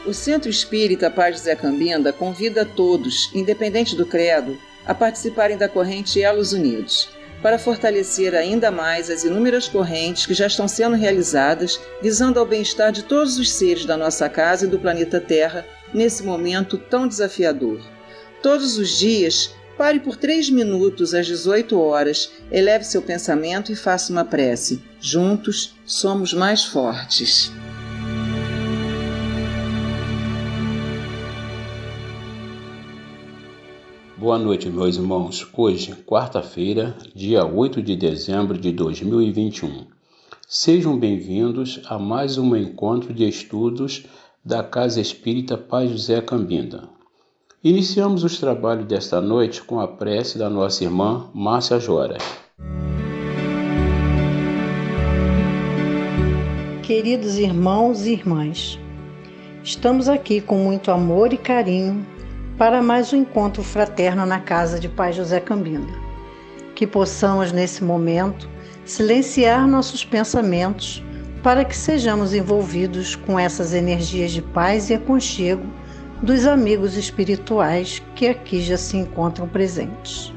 O Centro Espírita Paz José Cambinda convida a todos, independente do credo, a participarem da corrente Elos Unidos, para fortalecer ainda mais as inúmeras correntes que já estão sendo realizadas, visando ao bem-estar de todos os seres da nossa casa e do planeta Terra, nesse momento tão desafiador. Todos os dias, pare por 3 minutos às 18 horas, eleve seu pensamento e faça uma prece. Juntos, somos mais fortes. Boa noite, meus irmãos. Hoje, quarta-feira, dia 8 de dezembro de 2021. Sejam bem-vindos a mais um encontro de estudos da Casa Espírita Paz José Cambinda. Iniciamos os trabalhos desta noite com a prece da nossa irmã Márcia Joras. Queridos irmãos e irmãs, estamos aqui com muito amor e carinho para mais um encontro fraterno na Casa de Paz José Cambinda. Que possamos, nesse momento, silenciar nossos pensamentos para que sejamos envolvidos com essas energias de paz e aconchego dos amigos espirituais que aqui já se encontram presentes.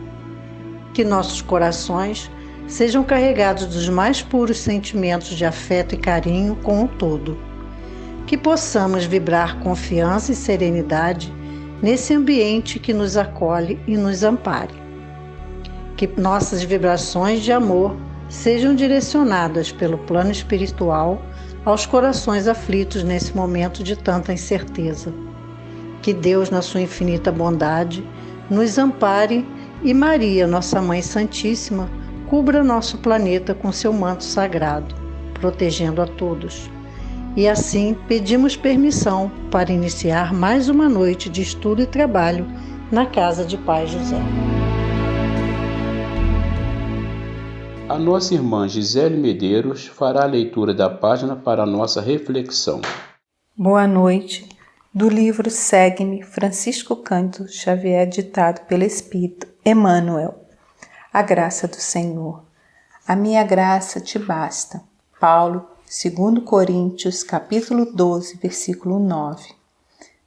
Que nossos corações sejam carregados dos mais puros sentimentos de afeto e carinho com o todo. Que possamos vibrar confiança e serenidade nesse ambiente que nos acolhe e nos ampare. Que nossas vibrações de amor sejam direcionadas pelo plano espiritual aos corações aflitos nesse momento de tanta incerteza. Que Deus, na sua infinita bondade, nos ampare e Maria, nossa Mãe Santíssima, cubra nosso planeta com seu manto sagrado, protegendo a todos. E assim pedimos permissão para iniciar mais uma noite de estudo e trabalho na Casa de Paz José. A nossa irmã Gisele Medeiros fará a leitura da página para a nossa reflexão. Boa noite. Do livro Segue-me, Francisco Cândido Xavier, ditado pelo Espírito Emmanuel. A graça do Senhor. A minha graça te basta. Paulo, 2 Coríntios, capítulo 12, versículo 9.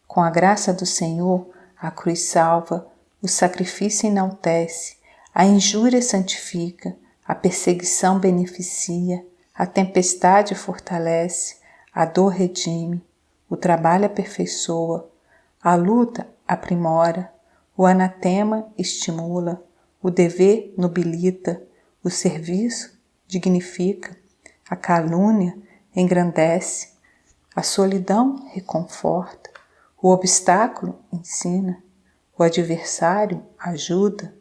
Com a graça do Senhor, a cruz salva, o sacrifício enaltece, a injúria santifica, a perseguição beneficia, a tempestade fortalece, a dor redime, o trabalho aperfeiçoa, a luta aprimora, o anatema estimula, o dever nobilita, o serviço dignifica, a calúnia engrandece, a solidão reconforta, o obstáculo ensina, o adversário ajuda,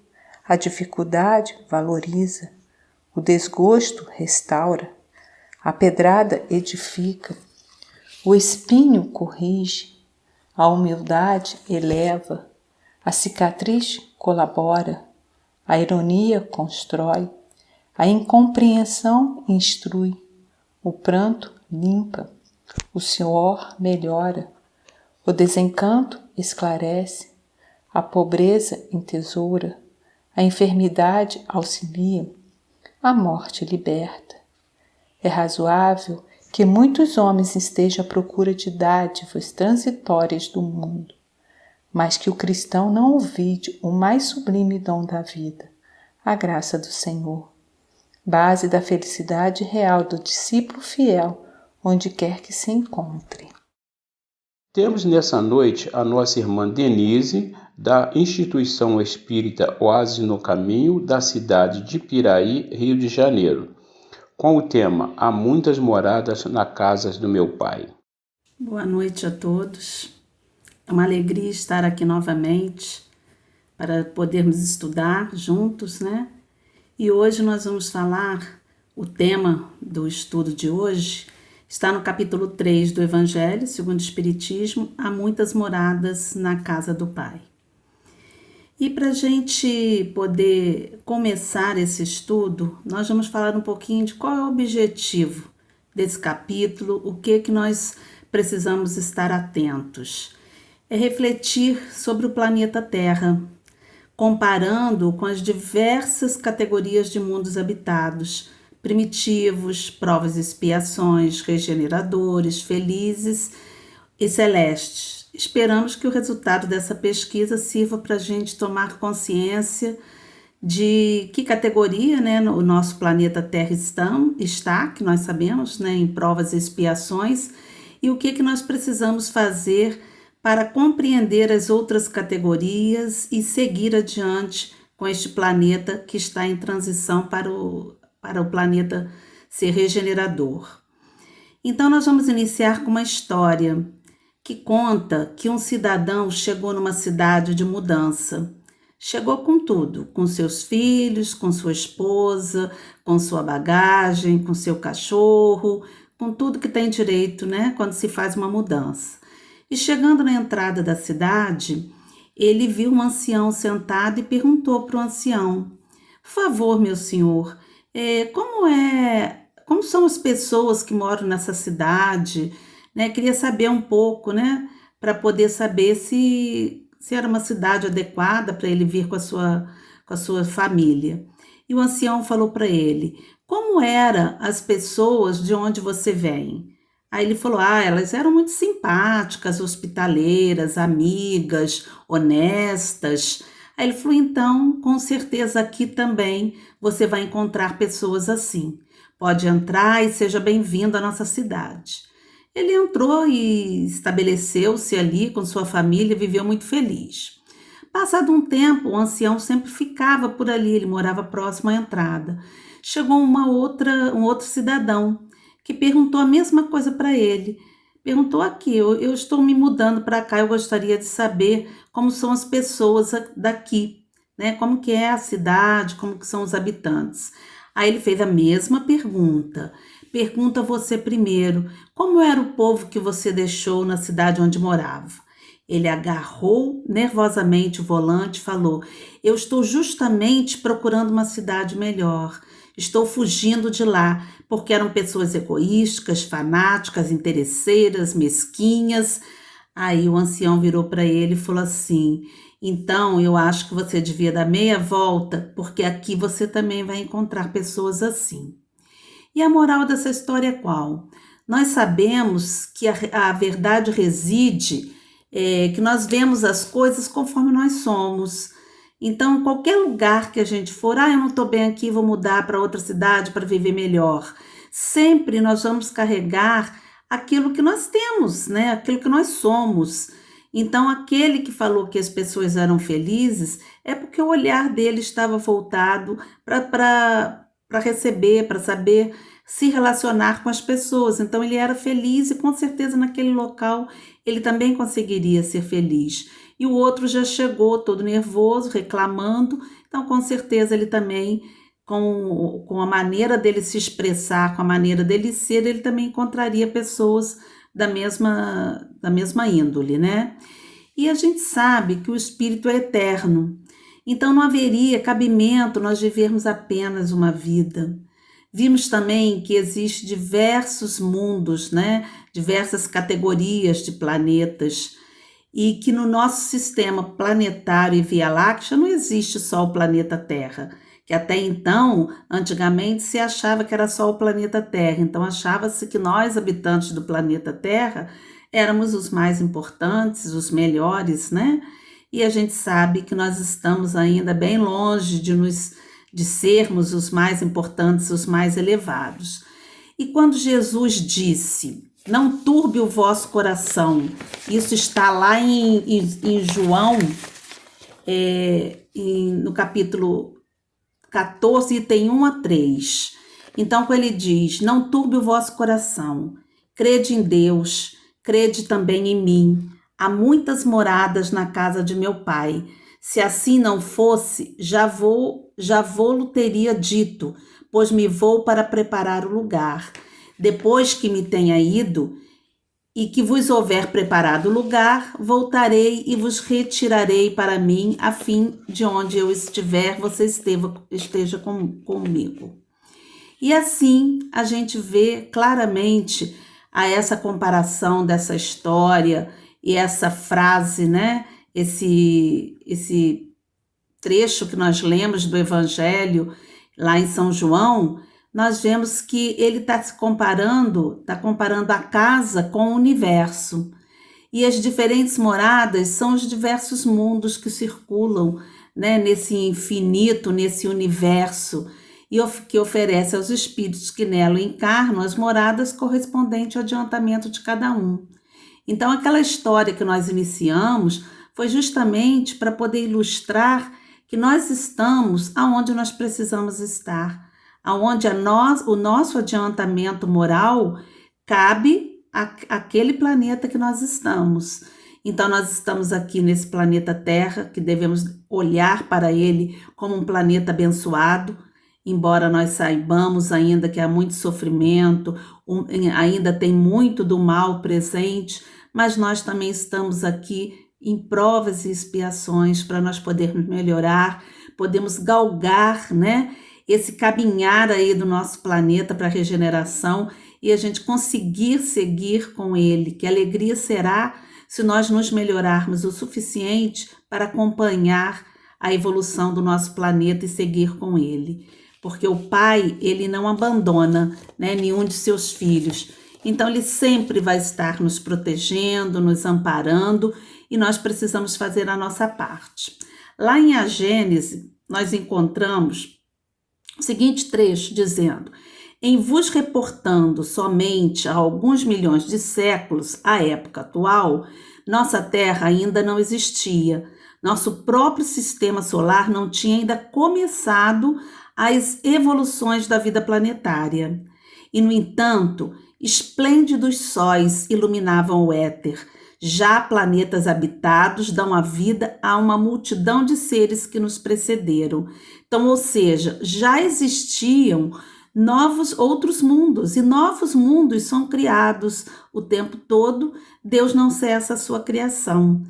a dificuldade valoriza, o desgosto restaura, a pedrada edifica, o espinho corrige, a humildade eleva, a cicatriz colabora, a ironia constrói, a incompreensão instrui, o pranto limpa, o suor melhora, o desencanto esclarece, a pobreza entesoura, a enfermidade auxilia, a morte liberta. É razoável que muitos homens estejam à procura de dádivas transitórias do mundo, mas que o cristão não olvide o mais sublime dom da vida, a graça do Senhor, base da felicidade real do discípulo fiel, onde quer que se encontre. Temos nessa noite a nossa irmã Denise, da Instituição Espírita Oásis no Caminho, da cidade de Piraí, Rio de Janeiro, com o tema Há muitas moradas na casa do meu Pai. Boa noite a todos. É uma alegria estar aqui novamente para podermos estudar juntos, né? E hoje nós vamos falar, o tema do estudo de hoje está no capítulo 3 do Evangelho, segundo o Espiritismo, Há muitas moradas na casa do Pai. E para a gente poder começar esse estudo, nós vamos falar um pouquinho de qual é o objetivo desse capítulo, o que nós precisamos estar atentos. É refletir sobre o planeta Terra, comparando com as diversas categorias de mundos habitados, primitivos, provas e expiações, regeneradores, felizes e celestes. Esperamos que o resultado dessa pesquisa sirva para a gente tomar consciência de que categoria, né, o nosso planeta Terra está, que nós sabemos, né, em provas e expiações, e o que nós precisamos fazer para compreender as outras categorias e seguir adiante com este planeta que está em transição para o planeta ser regenerador. Então nós vamos iniciar com uma história que conta que um cidadão chegou numa cidade de mudança. Chegou com tudo, com seus filhos, com sua esposa, com sua bagagem, com seu cachorro, com tudo que tem direito, né, quando se faz uma mudança. E chegando na entrada da cidade, ele viu um ancião sentado e perguntou para o ancião: por favor, meu senhor, como são as pessoas que moram nessa cidade? Né? Queria saber um pouco, né, para poder saber se era uma cidade adequada para ele vir com a sua família. E o ancião falou para ele: como eram as pessoas de onde você vem? Aí ele falou: elas eram muito simpáticas, hospitaleiras, amigas, honestas. Aí ele falou: então, com certeza aqui também você vai encontrar pessoas assim. Pode entrar e seja bem-vindo à nossa cidade. Ele entrou e estabeleceu-se ali com sua família e viveu muito feliz. Passado um tempo, o ancião sempre ficava por ali, ele morava próximo à entrada. Chegou um outro cidadão que perguntou a mesma coisa para ele. Perguntou: aqui, eu estou me mudando para cá, eu gostaria de saber como são as pessoas daqui, né? Como que é a cidade, como que são os habitantes. Aí ele fez a mesma pergunta. Pergunta você primeiro: como era o povo que você deixou na cidade onde morava? Ele agarrou nervosamente o volante e falou: eu estou justamente procurando uma cidade melhor. Estou fugindo de lá, porque eram pessoas egoístas, fanáticas, interesseiras, mesquinhas. Aí o ancião virou para ele e falou assim: então eu acho que você devia dar meia volta, porque aqui você também vai encontrar pessoas assim. E a moral dessa história é qual? Nós sabemos que a verdade reside, que nós vemos as coisas conforme nós somos. Então, qualquer lugar que a gente for, eu não estou bem aqui, vou mudar para outra cidade para viver melhor. Sempre nós vamos carregar aquilo que nós temos, né? Aquilo que nós somos. Então, aquele que falou que as pessoas eram felizes é porque o olhar dele estava voltado para receber, para saber se relacionar com as pessoas. Então ele era feliz e com certeza naquele local ele também conseguiria ser feliz. E o outro já chegou todo nervoso, reclamando, então com certeza ele também, com a maneira dele se expressar, com a maneira dele ser, ele também encontraria pessoas da mesma índole, né? E a gente sabe que o espírito é eterno. Então não haveria cabimento nós vivermos apenas uma vida. Vimos também que existem diversos mundos, né? Diversas categorias de planetas, e que no nosso sistema planetário e Via Láctea não existe só o planeta Terra, que até então, antigamente, se achava que era só o planeta Terra. Então achava-se que nós, habitantes do planeta Terra, éramos os mais importantes, os melhores, né? E a gente sabe que nós estamos ainda bem longe de sermos os mais importantes, os mais elevados. E quando Jesus disse: não turbe o vosso coração, isso está lá em João, no capítulo 14, item 1 a 3. Então, quando ele diz: não turbe o vosso coração, crede em Deus, crede também em mim. Há muitas moradas na casa de meu pai. Se assim não fosse, já vou-lo teria dito, pois me vou para preparar o lugar. Depois que me tenha ido e que vos houver preparado o lugar, voltarei e vos retirarei para mim, a fim de onde eu estiver, você esteja comigo. E assim a gente vê claramente essa comparação dessa história e essa frase, né? Esse trecho que nós lemos do Evangelho lá em São João, nós vemos que ele está comparando a casa com o universo. E as diferentes moradas são os diversos mundos que circulam, né, nesse infinito, nesse universo, e que oferece aos espíritos que nela encarnam as moradas correspondentes ao adiantamento de cada um. Então, aquela história que nós iniciamos foi justamente para poder ilustrar que nós estamos aonde nós precisamos estar, aonde o nosso adiantamento moral cabe àquele planeta que nós estamos. Então, nós estamos aqui nesse planeta Terra, que devemos olhar para ele como um planeta abençoado, embora nós saibamos ainda que há muito sofrimento, ainda tem muito do mal presente, mas nós também estamos aqui em provas e expiações para nós podermos melhorar, podemos galgar, né, esse caminhar aí do nosso planeta para a regeneração e a gente conseguir seguir com ele. Que alegria será se nós nos melhorarmos o suficiente para acompanhar a evolução do nosso planeta e seguir com ele. Porque o Pai, ele não abandona, né, nenhum de seus filhos. Então, ele sempre vai estar nos protegendo, nos amparando, e nós precisamos fazer a nossa parte. Lá em A Gênese, nós encontramos o seguinte trecho dizendo: em vos reportando somente a alguns milhões de séculos, à época atual, nossa Terra ainda não existia. Nosso próprio sistema solar não tinha ainda começado as evoluções da vida planetária. E, no entanto, esplêndidos sóis iluminavam o éter. Já planetas habitados dão a vida a uma multidão de seres que nos precederam. Então, ou seja, já existiam outros mundos, e novos mundos são criados o tempo todo. Deus não cessa a sua criação.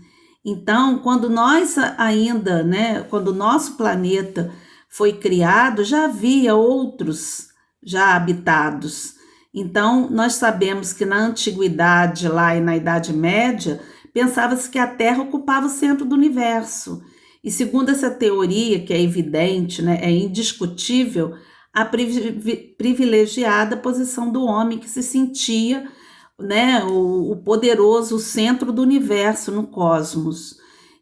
Então, quando nós ainda, né, quando o nosso planeta foi criado, já havia outros já habitados. Então, nós sabemos que na antiguidade, lá e na Idade Média, pensava-se que a Terra ocupava o centro do universo. E segundo essa teoria, que é evidente, né, é indiscutível, a privilegiada posição do homem que se sentia, né, o poderoso centro do universo no cosmos.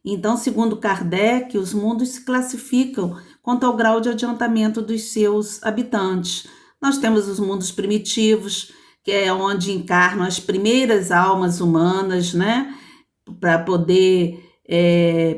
Então, segundo Kardec, os mundos se classificam quanto ao grau de adiantamento dos seus habitantes. Nós temos os mundos primitivos, que é onde encarnam as primeiras almas humanas, né, para poder,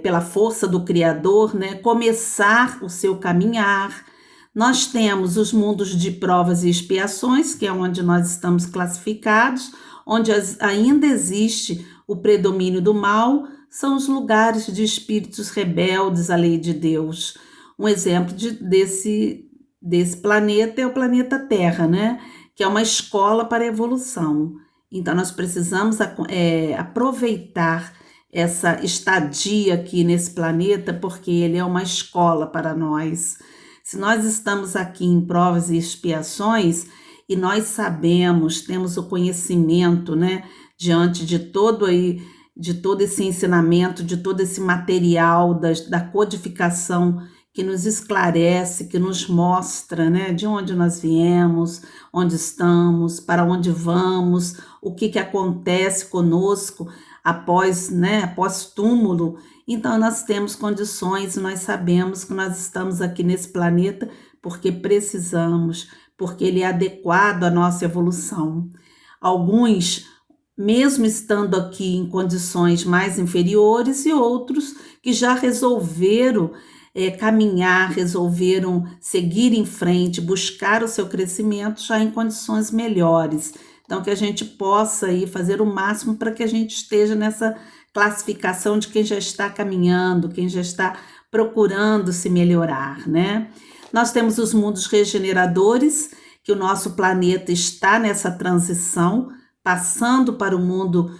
pela força do Criador, né, começar o seu caminhar. Nós temos os mundos de provas e expiações, que é onde nós estamos classificados, onde ainda existe o predomínio do mal, são os lugares de espíritos rebeldes à lei de Deus. Um exemplo desse planeta é o planeta Terra, né? Que é uma escola para a evolução. Então, nós precisamos aproveitar essa estadia aqui nesse planeta, porque ele é uma escola para nós. Se nós estamos aqui em provas e expiações, e nós sabemos, temos o conhecimento, né, diante de todo esse ensinamento, de todo esse material da codificação que nos esclarece, que nos mostra, né, de onde nós viemos, onde estamos, para onde vamos, o que acontece conosco após túmulo. Então, nós temos condições, nós sabemos que nós estamos aqui nesse planeta porque precisamos, porque ele é adequado à nossa evolução. Alguns, mesmo estando aqui em condições mais inferiores, e outros que já resolveram caminhar, resolveram seguir em frente, buscar o seu crescimento já em condições melhores. Então, que a gente possa aí fazer o máximo para que a gente esteja nessa classificação de quem já está caminhando, quem já está procurando se melhorar, né? Nós temos os mundos regeneradores, que o nosso planeta está nessa transição, passando para o mundo,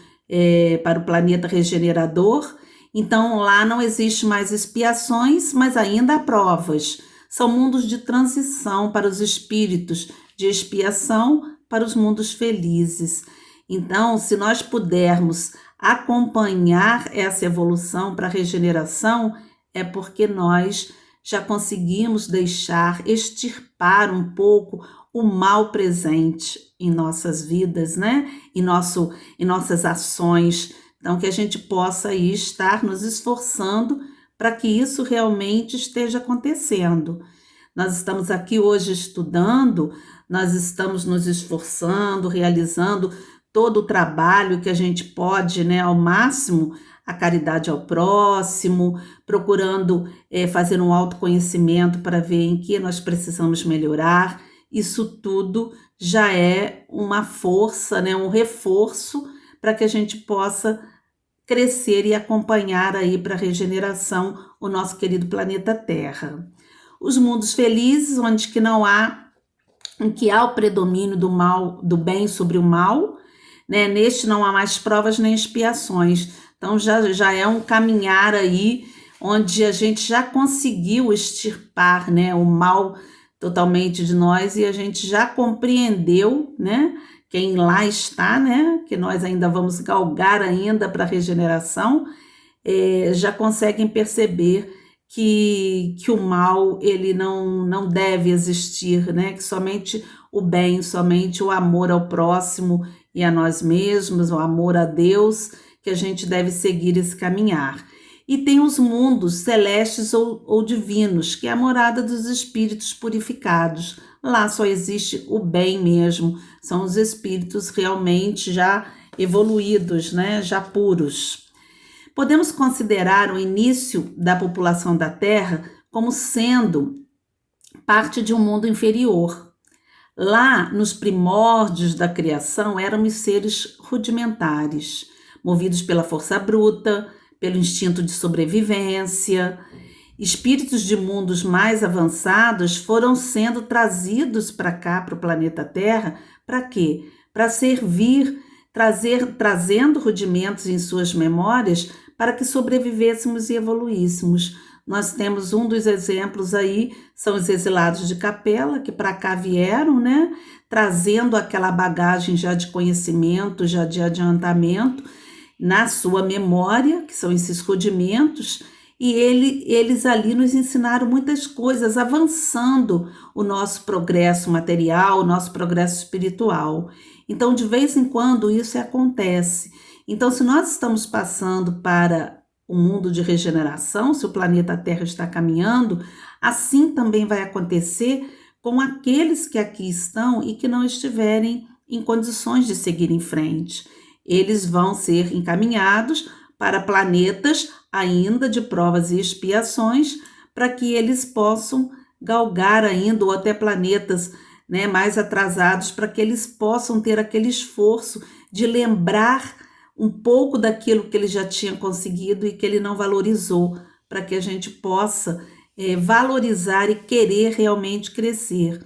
para o planeta regenerador. Então, lá não existe mais expiações, mas ainda há provas. São mundos de transição para os espíritos, de expiação para os mundos felizes. Então, se nós pudermos acompanhar essa evolução para a regeneração, é porque nós já conseguimos extirpar um pouco o mal presente em nossas vidas, né? Em nossas ações Então, que a gente possa aí estar nos esforçando para que isso realmente esteja acontecendo. Nós estamos aqui hoje estudando, nós estamos nos esforçando, realizando todo o trabalho que a gente pode, né, ao máximo, a caridade ao próximo, procurando fazer um autoconhecimento para ver em que nós precisamos melhorar. Isso tudo já é uma força, né, um reforço para que a gente possa crescer e acompanhar aí para a regeneração o nosso querido planeta Terra. Os mundos felizes, onde que não há, em que há o predomínio do mal, do bem sobre o mal, né? Neste não há mais provas nem expiações. Então já é um caminhar aí onde a gente já conseguiu extirpar, né, o mal totalmente de nós e a gente já compreendeu, né, quem lá está, né, que nós ainda vamos galgar ainda para a regeneração, já conseguem perceber que o mal ele não deve existir, né, que somente o bem, somente o amor ao próximo e a nós mesmos, o amor a Deus, que a gente deve seguir esse caminhar. E tem os mundos celestes ou divinos, que é a morada dos espíritos purificados. Lá só existe o bem mesmo, são os espíritos realmente já evoluídos, né? Já puros. Podemos considerar o início da população da Terra como sendo parte de um mundo inferior. Lá, nos primórdios da criação, éramos seres rudimentares, movidos pela força bruta, pelo instinto de sobrevivência. Espíritos de mundos mais avançados foram sendo trazidos para cá, para o planeta Terra, para quê? Para servir, trazendo rudimentos em suas memórias para que sobrevivêssemos e evoluíssemos. Nós temos um dos exemplos aí, são os exilados de Capela, que para cá vieram, né? Trazendo aquela bagagem já de conhecimento, já de adiantamento, na sua memória, que são esses rudimentos, e eles ali nos ensinaram muitas coisas, avançando o nosso progresso material, o nosso progresso espiritual. Então, de vez em quando, isso acontece. Então, se nós estamos passando para um mundo de regeneração, se o planeta Terra está caminhando, assim também vai acontecer com aqueles que aqui estão e que não estiverem em condições de seguir em frente. Eles vão ser encaminhados para planetas ainda de provas e expiações, para que eles possam galgar ainda, ou até planetas, né, mais atrasados, para que eles possam ter aquele esforço de lembrar um pouco daquilo que ele já tinha conseguido e que ele não valorizou, para que a gente possa valorizar e querer realmente crescer.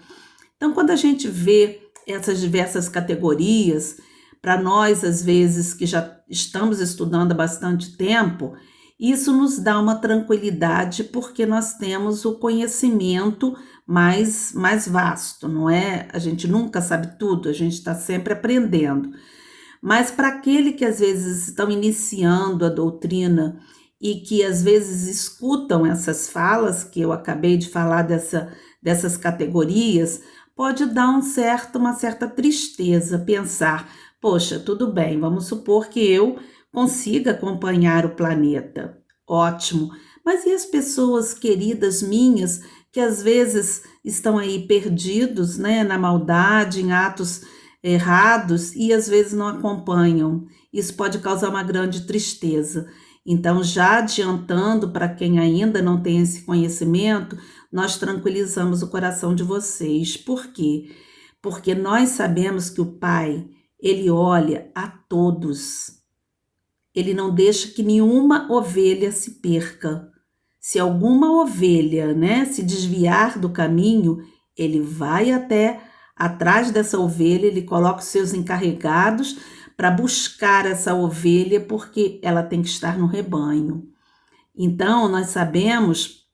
Então, quando a gente vê essas diversas categorias, para nós, às vezes, que já estamos estudando há bastante tempo, isso nos dá uma tranquilidade, porque nós temos o conhecimento mais vasto, não é? A gente nunca sabe tudo, a gente está sempre aprendendo. Mas para aquele que às vezes estão iniciando a doutrina e que às vezes escutam essas falas, que eu acabei de falar dessas categorias, pode dar uma certa tristeza pensar, poxa, tudo bem, vamos supor que eu consiga acompanhar o planeta. Ótimo. Mas e as pessoas queridas minhas que às vezes estão aí perdidos, né, na maldade, em atos errados e às vezes não acompanham? Isso pode causar uma grande tristeza. Então, já adiantando para quem ainda não tem esse conhecimento, nós tranquilizamos o coração de vocês. Por quê? Porque nós sabemos que o Pai, ele olha a todos. Ele não deixa que nenhuma ovelha se perca. Se alguma ovelha, né, se desviar do caminho, ele vai até atrás dessa ovelha, ele coloca os seus encarregados para buscar essa ovelha, porque ela tem que estar no rebanho. Então, nós sabemos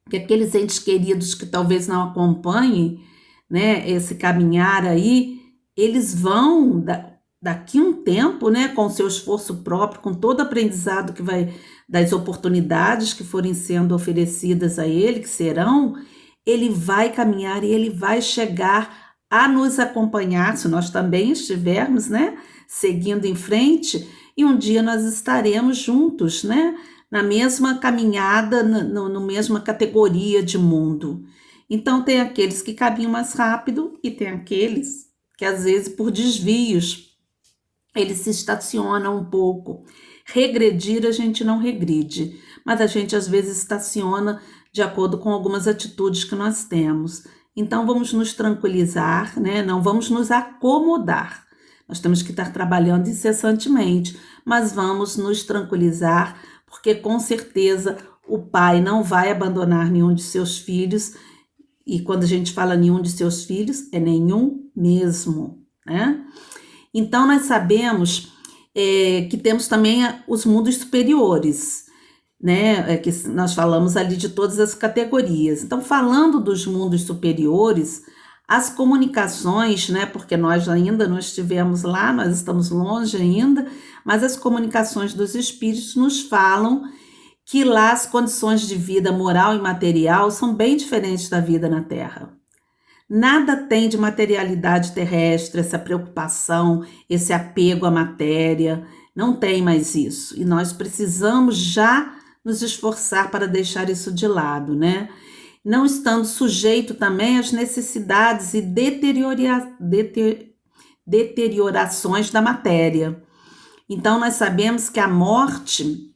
que aqueles entes queridos que talvez não acompanhem, né, esse caminhar aí, eles vão, daqui um tempo, né, com o seu esforço próprio, com todo o aprendizado que vai, das oportunidades que forem sendo oferecidas a ele, que serão, ele vai caminhar e ele vai chegar a nos acompanhar, se nós também estivermos, né, seguindo em frente, e um dia nós estaremos juntos, né, na mesma caminhada, na mesma categoria de mundo. Então tem aqueles que caminham mais rápido e tem aqueles que às vezes por desvios eles se estacionam um pouco. Regredir a gente não regride, mas a gente às vezes estaciona de acordo com algumas atitudes que nós temos. Então vamos nos tranquilizar, né? Não vamos nos acomodar. Nós temos que estar trabalhando incessantemente, mas vamos nos tranquilizar, porque com certeza o Pai não vai abandonar nenhum de seus filhos. E quando a gente fala nenhum de seus filhos, é nenhum mesmo, né? Então nós sabemos que temos também os mundos superiores, né? Que nós falamos ali de todas as categorias. Então, falando dos mundos superiores, as comunicações, né? Porque nós ainda não estivemos lá, nós estamos longe ainda, mas as comunicações dos espíritos nos falam que lá as condições de vida moral e material são bem diferentes da vida na Terra. Nada tem de materialidade terrestre, essa preocupação, esse apego à matéria, não tem mais isso. E nós precisamos já nos esforçar para deixar isso de lado, né? Não estando sujeito também às necessidades e deteriorações da matéria. Então nós sabemos que a morte,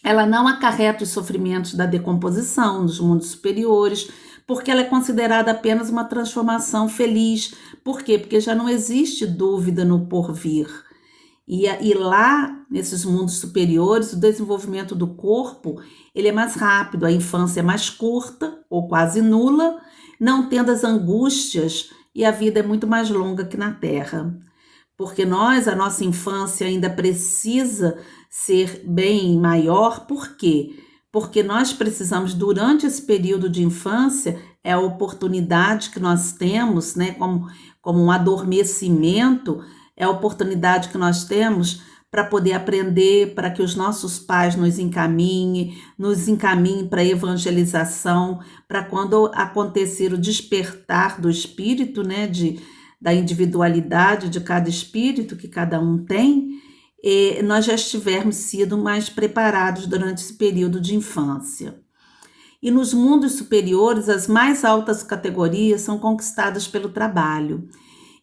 ela não acarreta os sofrimentos da decomposição nos mundos superiores, porque ela é considerada apenas uma transformação feliz. Por quê? Porque já não existe dúvida no porvir. E lá, nesses mundos superiores, o desenvolvimento do corpo ele é mais rápido, a infância é mais curta ou quase nula, não tendo as angústias, e a vida é muito mais longa que na Terra. Porque a nossa infância ainda precisa ser bem maior. Por quê? Porque nós precisamos, durante esse período de infância, é a oportunidade que nós temos, né, como um adormecimento, é a oportunidade que nós temos para poder aprender, para que os nossos pais nos encaminhem para a evangelização, para quando acontecer o despertar do espírito, né, da individualidade de cada espírito que cada um tem, nós já estivermos sido mais preparados durante esse período de infância. E nos mundos superiores, as mais altas categorias são conquistadas pelo trabalho.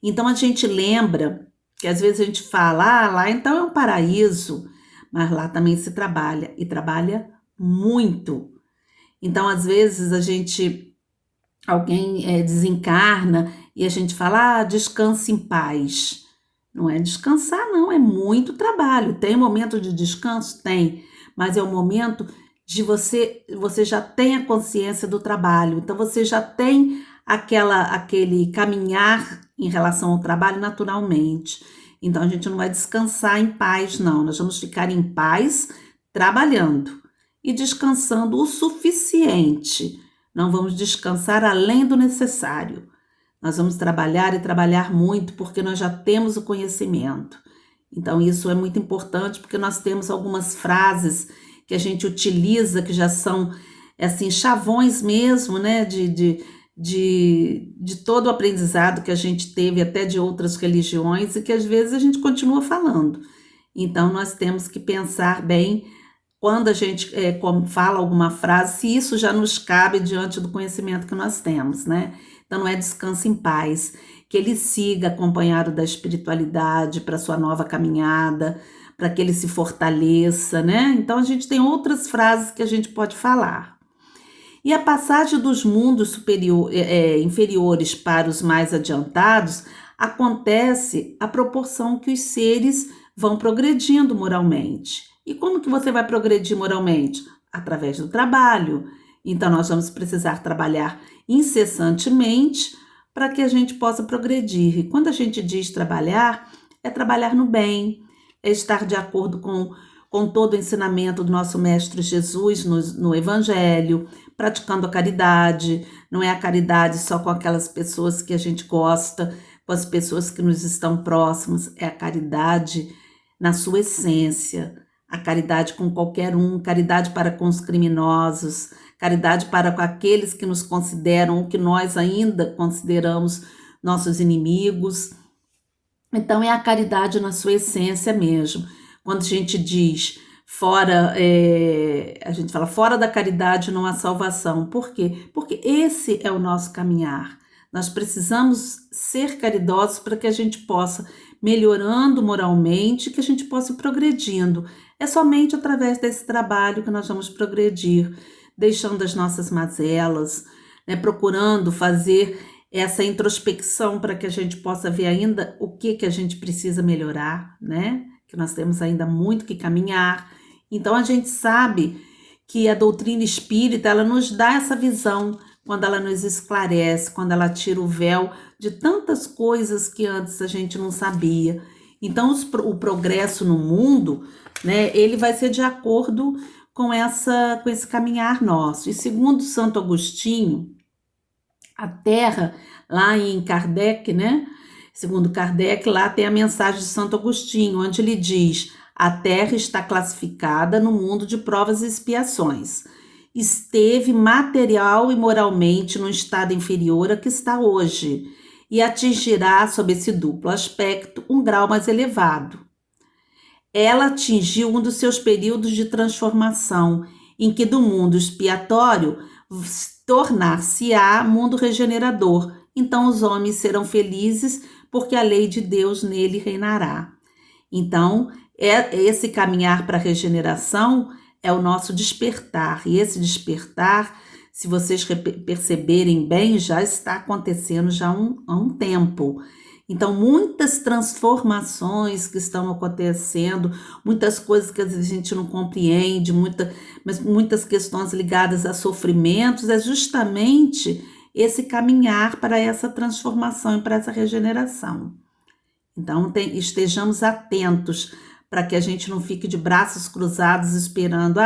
Então a gente lembra que às vezes a gente fala, lá então é um paraíso, mas lá também se trabalha, e trabalha muito. Então às vezes alguém desencarna e a gente fala, descanse em paz. Não é descansar, não, é muito trabalho. Tem momento de descanso? Tem, mas é o momento de você já tem a consciência do trabalho, então você já tem aquele caminhar em relação ao trabalho naturalmente. Então a gente não vai descansar em paz, não, nós vamos ficar em paz trabalhando e descansando o suficiente. Não vamos descansar além do necessário. Nós vamos trabalhar e trabalhar muito porque nós já temos o conhecimento. Então isso é muito importante porque nós temos algumas frases que a gente utiliza que já são assim chavões mesmo, né, de todo o aprendizado que a gente teve até de outras religiões e que às vezes a gente continua falando. Então nós temos que pensar bem quando a gente fala alguma frase, se isso já nos cabe diante do conhecimento que nós temos, né? Então não é descanso em paz, que ele siga acompanhado da espiritualidade para sua nova caminhada, para que ele se fortaleça, né? Então a gente tem outras frases que a gente pode falar. E a passagem dos mundos inferiores para os mais adiantados acontece à proporção que os seres vão progredindo moralmente. E como que você vai progredir moralmente? Através do trabalho. Então nós vamos precisar trabalhar incessantemente para que a gente possa progredir. E quando a gente diz trabalhar, é trabalhar no bem, é estar de acordo com todo o ensinamento do nosso Mestre Jesus no Evangelho, praticando a caridade. Não é a caridade só com aquelas pessoas que a gente gosta, com as pessoas que nos estão próximas, é a caridade na sua essência, a caridade com qualquer um, caridade para com os criminosos, caridade para com aqueles que nos consideram, o que nós ainda consideramos nossos inimigos. Então é a caridade na sua essência mesmo. Quando a gente diz a gente fala fora da caridade não há salvação. Por quê? Porque esse é o nosso caminhar. Nós precisamos ser caridosos para que a gente possa melhorando moralmente, que a gente possa ir progredindo. É somente através desse trabalho que nós vamos progredir, deixando as nossas mazelas, né, procurando fazer essa introspecção para que a gente possa ver ainda o que a gente precisa melhorar, né? Que nós temos ainda muito que caminhar. Então a gente sabe que a doutrina espírita, ela nos dá essa visão quando ela nos esclarece, quando ela tira o véu de tantas coisas que antes a gente não sabia. Então o progresso no mundo, né, ele vai ser de acordo com esse caminhar nosso. E segundo Santo Agostinho, a Terra, lá em Kardec, né? Segundo Kardec, lá tem a mensagem de Santo Agostinho, onde ele diz: a Terra está classificada no mundo de provas e expiações. Esteve material e moralmente no estado inferior a que está hoje, e atingirá, sob esse duplo aspecto, um grau mais elevado. Ela atingiu um dos seus períodos de transformação, em que do mundo expiatório tornar-se-á mundo regenerador. Então os homens serão felizes, porque a lei de Deus nele reinará. Então, esse caminhar para a regeneração é o nosso despertar. E esse despertar, se vocês perceberem bem, já está acontecendo já há um tempo. Então, muitas transformações que estão acontecendo, muitas coisas que a gente não compreende, mas muitas questões ligadas a sofrimentos, é justamente esse caminhar para essa transformação e para essa regeneração. Então, estejamos atentos para que a gente não fique de braços cruzados esperando,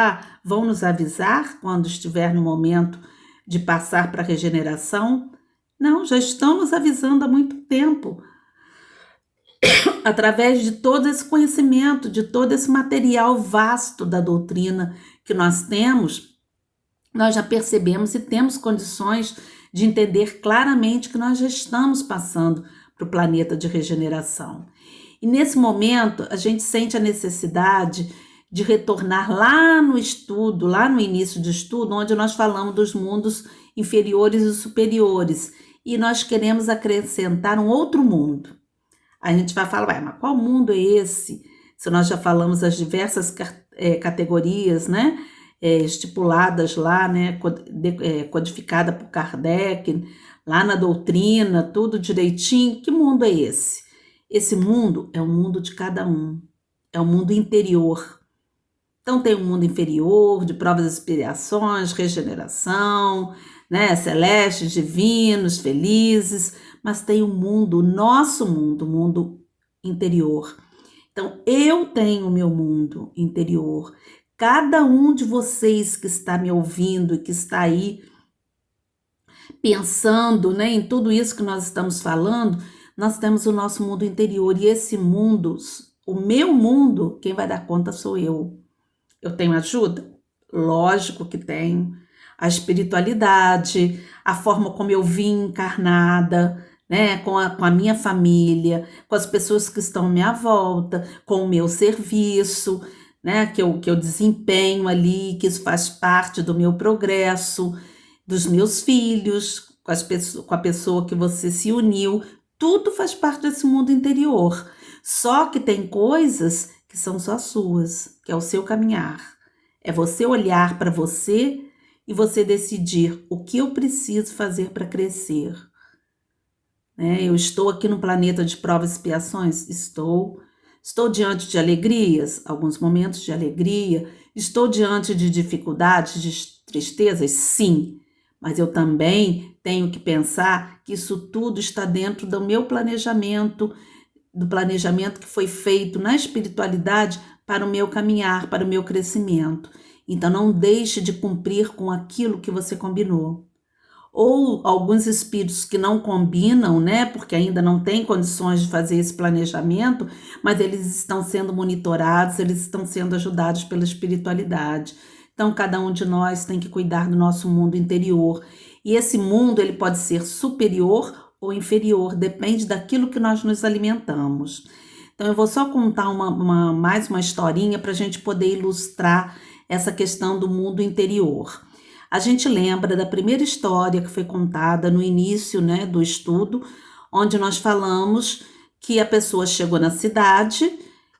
vão nos avisar quando estiver no momento de passar para a regeneração. Não, já estão nos avisando há muito tempo. Através de todo esse conhecimento, de todo esse material vasto da doutrina que nós temos, nós já percebemos e temos condições de entender claramente que nós já estamos passando para o planeta de regeneração. E nesse momento, a gente sente a necessidade de retornar lá no estudo, lá no início do estudo, onde nós falamos dos mundos inferiores e superiores, e nós queremos acrescentar um outro mundo. A gente vai falar, mas qual mundo é esse? Se nós já falamos as diversas categorias, né, estipuladas lá, né, codificada por Kardec, lá na doutrina, tudo direitinho, que mundo é esse? Esse mundo é o mundo de cada um, é o mundo interior. Então tem um mundo inferior, de provas e expiações, regeneração, né, celestes, divinos, felizes, mas tem o mundo, o nosso mundo, o mundo interior. Então eu tenho o meu mundo interior. Cada um de vocês que está me ouvindo e que está aí pensando, né, em tudo isso que nós estamos falando, nós temos o nosso mundo interior, e esse mundo, o meu mundo, quem vai dar conta sou eu. Eu tenho ajuda? Lógico que tenho. A espiritualidade, a forma como eu vim encarnada, né, com a minha família, com as pessoas que estão à minha volta, com o meu serviço, né, que eu desempenho ali, que isso faz parte do meu progresso, dos meus filhos, com a pessoa que você se uniu, tudo faz parte desse mundo interior. Só que tem coisas que são só suas, que é o seu caminhar. É você olhar para você e você decidir o que eu preciso fazer para crescer. Né? Eu estou aqui no planeta de provas e expiações? Estou. Estou diante de alegrias? Alguns momentos de alegria. Estou diante de dificuldades, de tristezas? Sim. Mas eu também tenho que pensar que isso tudo está dentro do meu planejamento, do planejamento que foi feito na espiritualidade para o meu caminhar, para o meu crescimento. Então não deixe de cumprir com aquilo que você combinou. Ou alguns espíritos que não combinam, né, porque ainda não têm condições de fazer esse planejamento, mas eles estão sendo monitorados, eles estão sendo ajudados pela espiritualidade. Então, cada um de nós tem que cuidar do nosso mundo interior. E esse mundo, ele pode ser superior ou inferior, depende daquilo que nós nos alimentamos. Então eu vou só contar mais uma historinha para a gente poder ilustrar essa questão do mundo interior. A gente lembra da primeira história que foi contada no início, né, do estudo, onde nós falamos que a pessoa chegou na cidade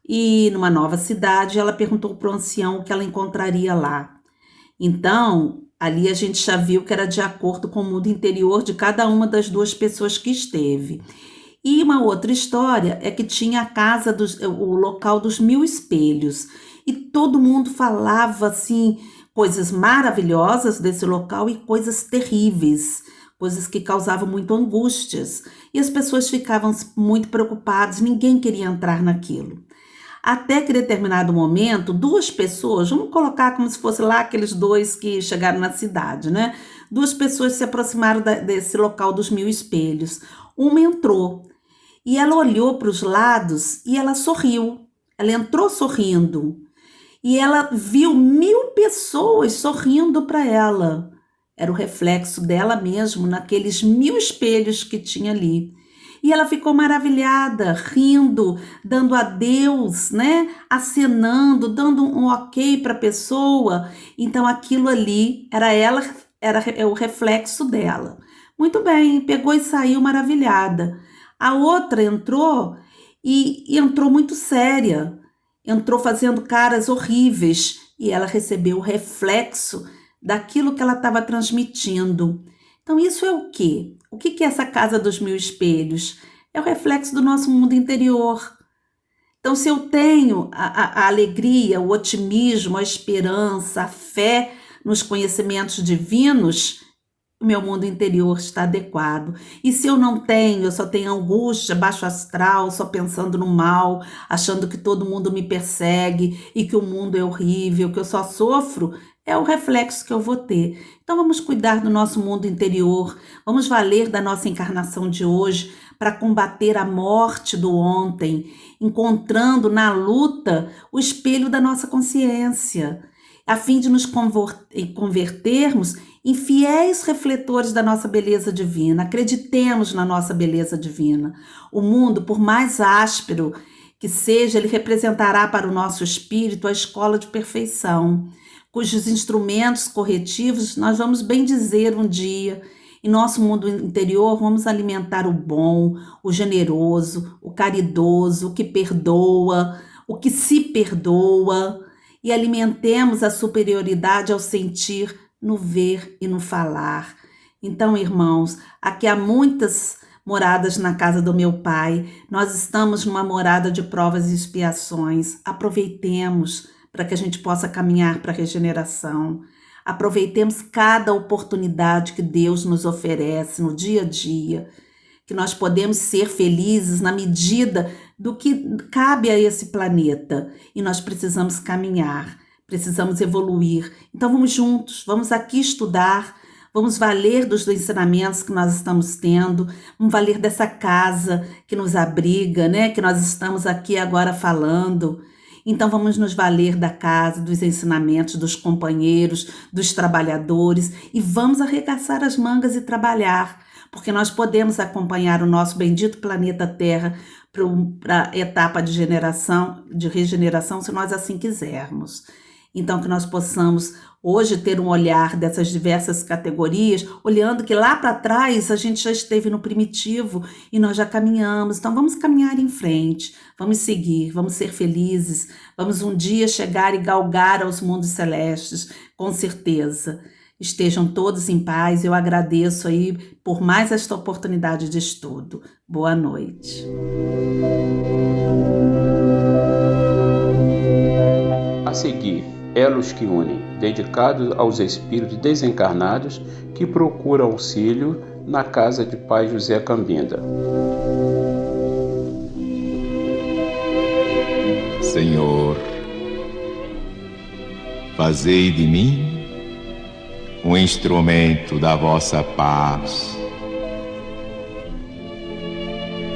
e numa nova cidade ela perguntou para o ancião o que ela encontraria lá. Então, ali a gente já viu que era de acordo com o mundo interior de cada uma das duas pessoas que esteve. E uma outra história é que tinha a casa, o local dos 1000 espelhos. E todo mundo falava assim, coisas maravilhosas desse local e coisas terríveis, coisas que causavam muito angústias. E as pessoas ficavam muito preocupadas, ninguém queria entrar naquilo. Até que em determinado momento, duas pessoas, vamos colocar como se fosse lá aqueles dois que chegaram na cidade, né? Duas pessoas se aproximaram desse local dos 1000 espelhos. Uma entrou e ela olhou para os lados e ela sorriu. Ela entrou sorrindo e ela viu 1000 pessoas sorrindo para ela. Era o reflexo dela mesmo naqueles 1000 espelhos que tinha ali. E ela ficou maravilhada, rindo, dando adeus, né? Acenando, dando um ok para a pessoa. Então aquilo ali era ela, era o reflexo dela. Muito bem, pegou e saiu maravilhada. A outra entrou e entrou muito séria. Entrou fazendo caras horríveis e ela recebeu o reflexo daquilo que ela estava transmitindo. Então isso é o quê? O que é essa casa dos 1000 espelhos? É o reflexo do nosso mundo interior. Então, se eu tenho a alegria, o otimismo, a esperança, a fé nos conhecimentos divinos, o meu mundo interior está adequado. E se eu não tenho, eu só tenho angústia, baixo astral, só pensando no mal, achando que todo mundo me persegue e que o mundo é horrível, que eu só sofro, é o reflexo que eu vou ter. Então vamos cuidar do nosso mundo interior, vamos valer da nossa encarnação de hoje para combater a morte do ontem, encontrando na luta o espelho da nossa consciência, a fim de nos convertermos em fiéis refletores da nossa beleza divina. Acreditemos na nossa beleza divina. O mundo, por mais áspero que seja, ele representará para o nosso espírito a escola de perfeição, cujos instrumentos corretivos nós vamos bem dizer um dia. Em nosso mundo interior, vamos alimentar o bom, o generoso, o caridoso, o que perdoa, o que se perdoa, e alimentemos a superioridade ao sentir, no ver e no falar. Então, irmãos, aqui há muitas moradas na casa do meu Pai. Nós estamos numa morada de provas e expiações. Aproveitemos para que a gente possa caminhar para a regeneração. Aproveitemos cada oportunidade que Deus nos oferece no dia a dia, que nós podemos ser felizes na medida do que cabe a esse planeta. E nós precisamos caminhar, precisamos evoluir. Então vamos juntos, vamos aqui estudar, vamos valer dos ensinamentos que nós estamos tendo, vamos valer dessa casa que nos abriga, né? Que nós estamos aqui agora falando. Então vamos nos valer da casa, dos ensinamentos, dos companheiros, dos trabalhadores e vamos arregaçar as mangas e trabalhar, porque nós podemos acompanhar o nosso bendito planeta Terra para a etapa de regeneração, se nós assim quisermos. Então que nós possamos hoje ter um olhar dessas diversas categorias, olhando que lá para trás a gente já esteve no primitivo e nós já caminhamos. Então vamos caminhar em frente, vamos seguir, vamos ser felizes, vamos um dia chegar e galgar aos mundos celestes, com certeza. Estejam todos em paz, eu agradeço aí por mais esta oportunidade de estudo. Boa noite. A seguir, Elos que unem, dedicados aos espíritos desencarnados que procuram auxílio na casa de Pai José Cambinda. Senhor, fazei de mim um instrumento da vossa paz.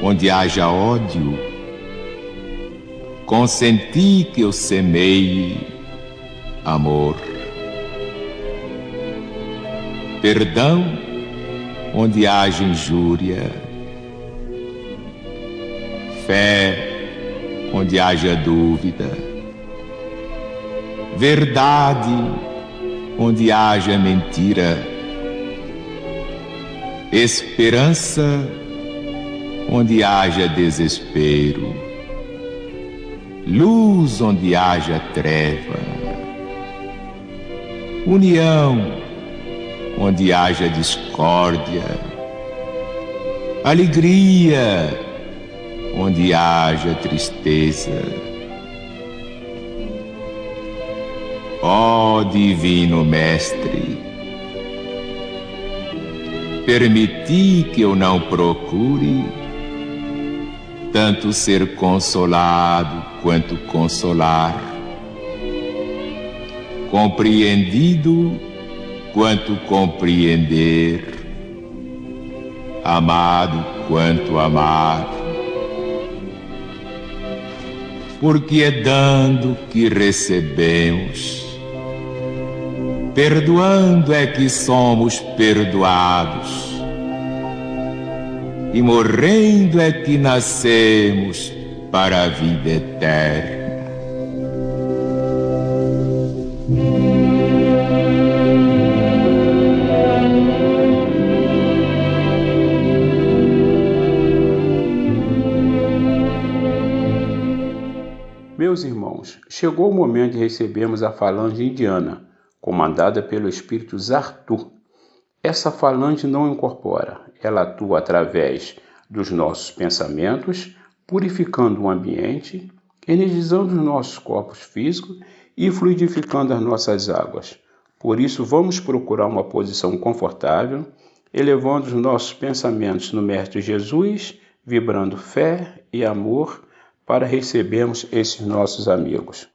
Onde haja ódio, consenti que eu semeie amor. Perdão, onde haja injúria, fé onde haja dúvida, verdade onde haja mentira, esperança onde haja desespero, luz onde haja treva, união onde haja discórdia, alegria onde haja tristeza. Ó Divino Mestre, permiti que eu não procure tanto ser consolado quanto consolar, compreendido quanto compreender, amado quanto amar, porque é dando que recebemos, perdoando é que somos perdoados, e morrendo é que nascemos para a vida eterna. Meus irmãos, chegou o momento de recebermos a falange indiana, comandada pelo espírito Zartu. Essa falange não incorpora, ela atua através dos nossos pensamentos, purificando o ambiente, energizando os nossos corpos físicos e fluidificando as nossas águas. Por isso, vamos procurar uma posição confortável, elevando os nossos pensamentos no Mestre Jesus, vibrando fé e amor, para recebermos esses nossos amigos.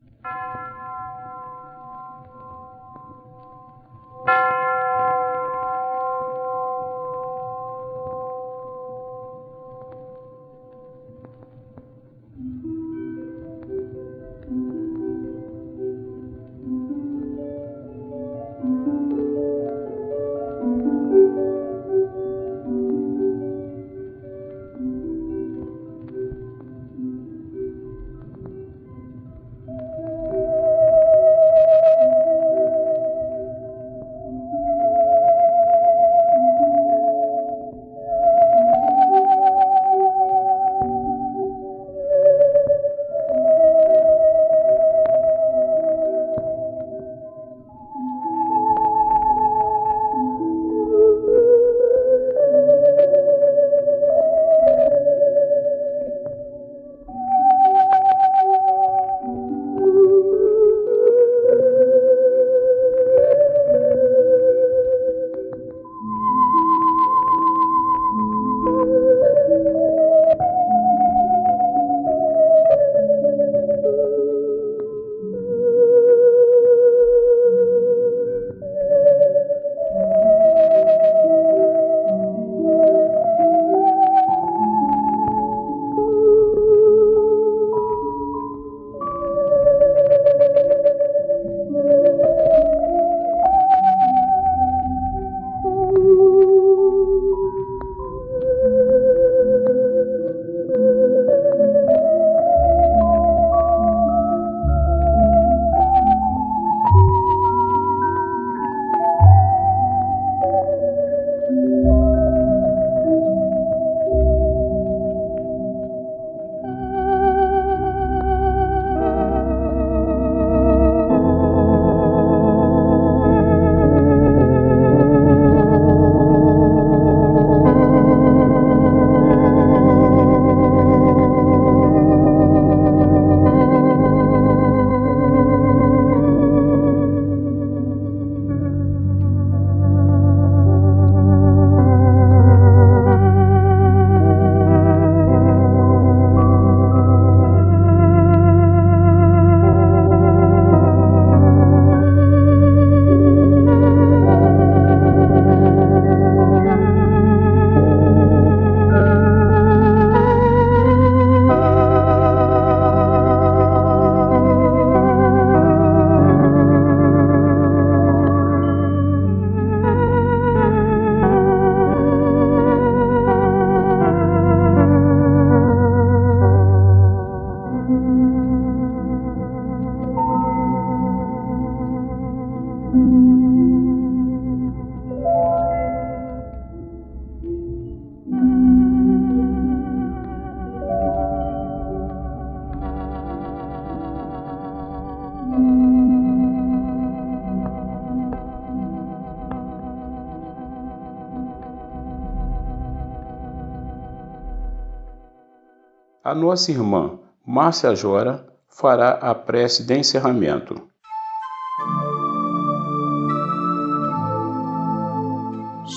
A nossa irmã Márcia Jora fará a prece de encerramento.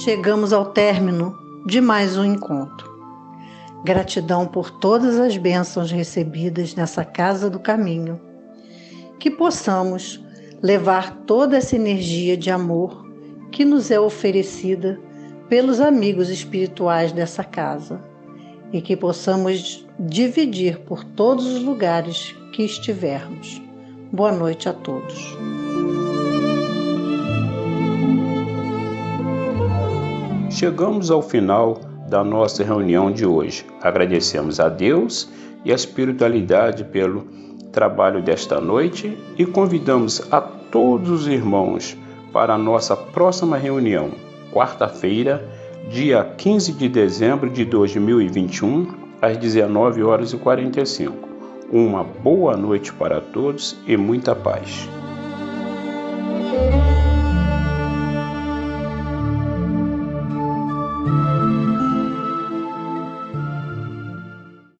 Chegamos ao término de mais um encontro. Gratidão por todas as bênçãos recebidas nessa casa do caminho. Que possamos levar toda essa energia de amor que nos é oferecida pelos amigos espirituais dessa casa e que possamos dividir por todos os lugares que estivermos. Boa noite a todos. Chegamos ao final da nossa reunião de hoje. Agradecemos a Deus e a espiritualidade pelo trabalho desta noite e convidamos a todos os irmãos para a nossa próxima reunião, quarta-feira, dia 15 de dezembro de 2021, às 19h45. Uma boa noite para todos e muita paz.